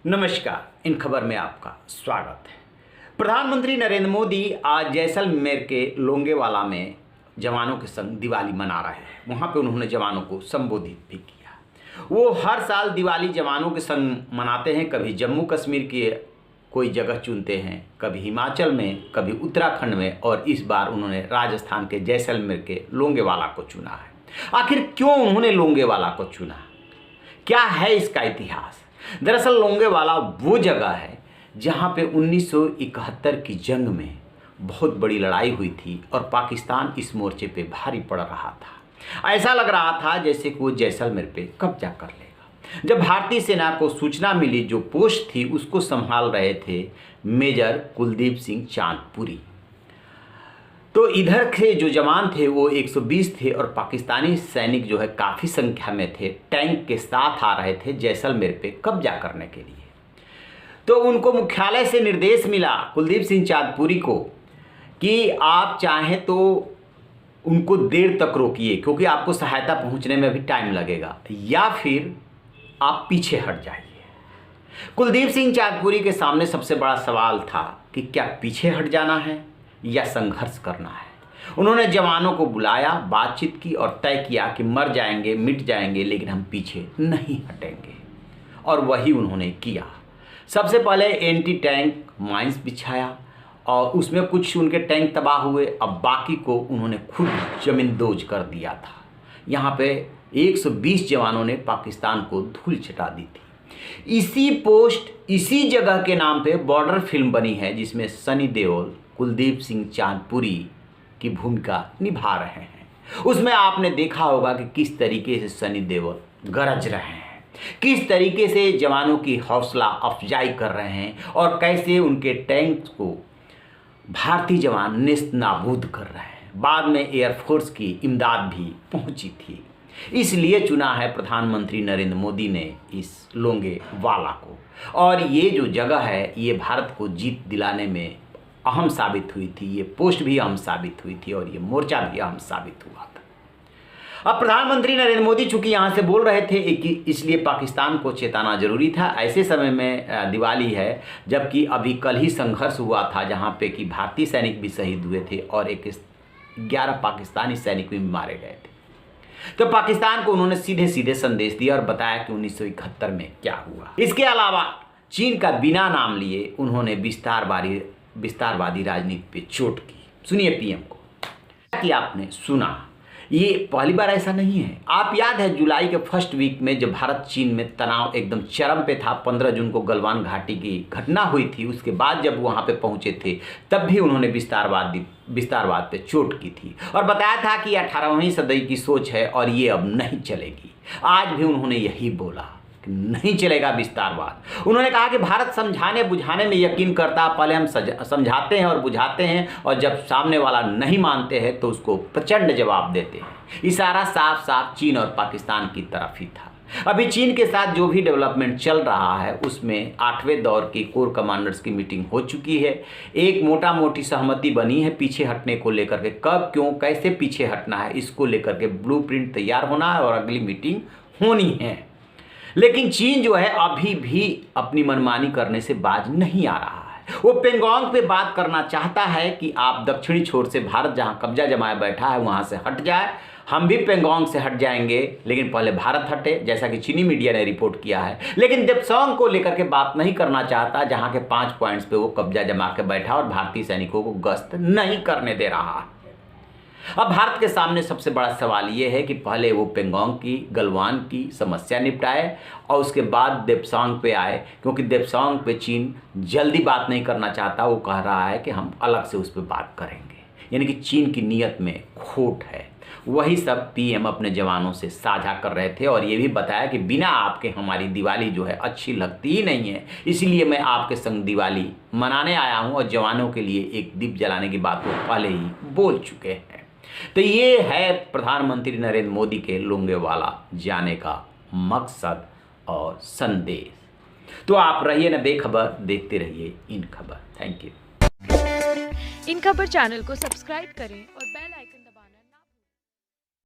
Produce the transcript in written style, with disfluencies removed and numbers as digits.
नमस्कार, इन खबर में आपका स्वागत है। प्रधानमंत्री नरेंद्र मोदी आज जैसलमेर के लोंगेवाला में जवानों के संग दिवाली मना रहे हैं। वहाँ पे उन्होंने जवानों को संबोधित भी किया। वो हर साल दिवाली जवानों के संग मनाते हैं। कभी जम्मू कश्मीर की कोई जगह चुनते हैं, कभी हिमाचल में, कभी उत्तराखंड में, और इस बार उन्होंने राजस्थान के जैसलमेर के लोंगेवाला को चुना है। आखिर क्यों उन्होंने लोंगेवाला को चुना, क्या है इसका इतिहास? दरअसल लोंगेवाला वो जगह है जहाँ पे 1971 की जंग में बहुत बड़ी लड़ाई हुई थी और पाकिस्तान इस मोर्चे पे भारी पड़ रहा था। ऐसा लग रहा था जैसे कि वो जैसलमेर पे कब्जा कर लेगा। जब भारतीय सेना को सूचना मिली, जो पोस्ट थी उसको संभाल रहे थे मेजर कुलदीप सिंह चांदपुरी। तो इधर के जो जवान थे वो 120 थे और पाकिस्तानी सैनिक जो है काफ़ी संख्या में थे, टैंक के साथ आ रहे थे जैसलमेर पे कब्जा करने के लिए। तो उनको मुख्यालय से निर्देश मिला कुलदीप सिंह चांदपुरी को कि आप चाहें तो उनको देर तक रोकिए, क्योंकि आपको सहायता पहुंचने में भी टाइम लगेगा, या फिर आप पीछे हट जाइए। कुलदीप सिंह चांदपुरी के सामने सबसे बड़ा सवाल था कि क्या पीछे हट जाना है या संघर्ष करना है। उन्होंने जवानों को बुलाया, बातचीत की और तय किया कि मर जाएंगे, मिट जाएंगे, लेकिन हम पीछे नहीं हटेंगे। और वही उन्होंने किया। सबसे पहले एंटी टैंक माइंस बिछाया और उसमें कुछ उनके टैंक तबाह हुए। अब बाकी को उन्होंने खुद जमींदोज कर दिया था। यहाँ पे 120 जवानों ने पाकिस्तान को धूल चटा दी थी। इसी पोस्ट, इसी जगह के नाम पे बॉर्डर फिल्म बनी है, जिसमें सनी देओल कुलदीप सिंह चांदपुरी की भूमिका निभा रहे हैं। उसमें आपने देखा होगा कि किस तरीके से सनी देओल गरज रहे हैं, किस तरीके से जवानों की हौसला अफजाई कर रहे हैं और कैसे उनके टैंक को भारतीय जवान नेस्त नाबूद कर रहे हैं। बाद में एयरफोर्स की इमदाद भी पहुंची थी। इसलिए चुना है प्रधानमंत्री नरेंद्र मोदी ने इस लोंगेवाला को। और ये जो जगह है ये भारत को जीत दिलाने में अहम साबित हुई थी। ये पोस्ट भी अहम साबित हुई थी और ये मोर्चा भी अहम साबित हुआ था। अब प्रधानमंत्री नरेंद्र मोदी चूंकि यहाँ से बोल रहे थे कि इसलिए पाकिस्तान को चेताना जरूरी था। ऐसे समय में दिवाली है जबकि अभी कल ही संघर्ष हुआ था, जहाँ पे कि भारतीय सैनिक भी शहीद हुए थे और 11 पाकिस्तानी सैनिक भी मारे गए थे। तो पाकिस्तान को उन्होंने सीधे सीधे संदेश दिया और बताया कि 1971 में क्या हुआ। इसके अलावा चीन का बिना नाम लिए उन्होंने विस्तारवादी राजनीति पे चोट की। सुनिए पीएम को कि आपने सुना, ये पहली बार ऐसा नहीं है। आप याद है जुलाई के फर्स्ट वीक में जब भारत चीन में तनाव एकदम चरम पे था, 15 जून को गलवान घाटी की घटना हुई थी। उसके बाद जब वहाँ पे पहुँचे थे तब भी उन्होंने विस्तारवाद पे चोट की थी और बताया था कि 18वीं सदी की सोच है और ये अब नहीं चलेगी। आज भी उन्होंने यही बोला कि नहीं चलेगा विस्तारवाद। उन्होंने कहा कि भारत समझाने बुझाने में यकीन करता, पहले हम समझाते हैं और बुझाते हैं और जब सामने वाला नहीं मानते हैं तो उसको प्रचंड जवाब देते हैं। इशारा साफ साफ चीन और पाकिस्तान की तरफ ही था। अभी चीन के साथ जो भी डेवलपमेंट चल रहा है उसमें 8वें दौर की कोर कमांडर्स की मीटिंग हो चुकी है। एक मोटा मोटी सहमति बनी है पीछे हटने को लेकर के। कब, क्यों, कैसे पीछे हटना है, इसको लेकर के ब्लूप्रिंट तैयार होना है और अगली मीटिंग होनी है। लेकिन चीन जो है अभी भी अपनी मनमानी करने से बाज नहीं आ रहा है। वो पेंगोंग पे बात करना चाहता है कि आप दक्षिणी छोर से भारत जहां कब्जा जमाए बैठा है वहां से हट जाए। हम भी पेंगोंग से हट जाएंगे, लेकिन पहले भारत हटे, जैसा कि चीनी मीडिया ने रिपोर्ट किया है। लेकिन देप्सोंग को लेकर के बात नहीं करना चाहता, जहां के 5 पॉइंट्स पे वो कब्जा जमा के बैठा और भारतीय सैनिकों को गश्त नहीं करने दे रहा है। अब भारत के सामने सबसे बड़ा सवाल ये है कि पहले वो पेंगोंग की, गलवान की समस्या निपटाए और उसके बाद देप्सोंग पे आए, क्योंकि देप्सोंग पे चीन जल्दी बात नहीं करना चाहता। वो कह रहा है कि हम अलग से उस पर बात करेंगे, यानी कि चीन की नीयत में खोट है। वही सब पीएम अपने जवानों से साझा कर रहे थे और ये भी बताया कि बिना आपके हमारी दिवाली जो है अच्छी लगती ही नहीं है, इसलिए मैं आपके संग दिवाली मनाने आया हूँ। और जवानों के लिए एक दीप जलाने की बात वो पहले ही बोल चुके हैं। तो ये है प्रधानमंत्री नरेंद्र मोदी के लोंगेवाला जाने का मकसद और संदेश। तो आप रहिए न बेखबर, देखते रहिए इन खबर। Thank you. इन खबर चैनल को सब्सक्राइब करें और बेल आइकन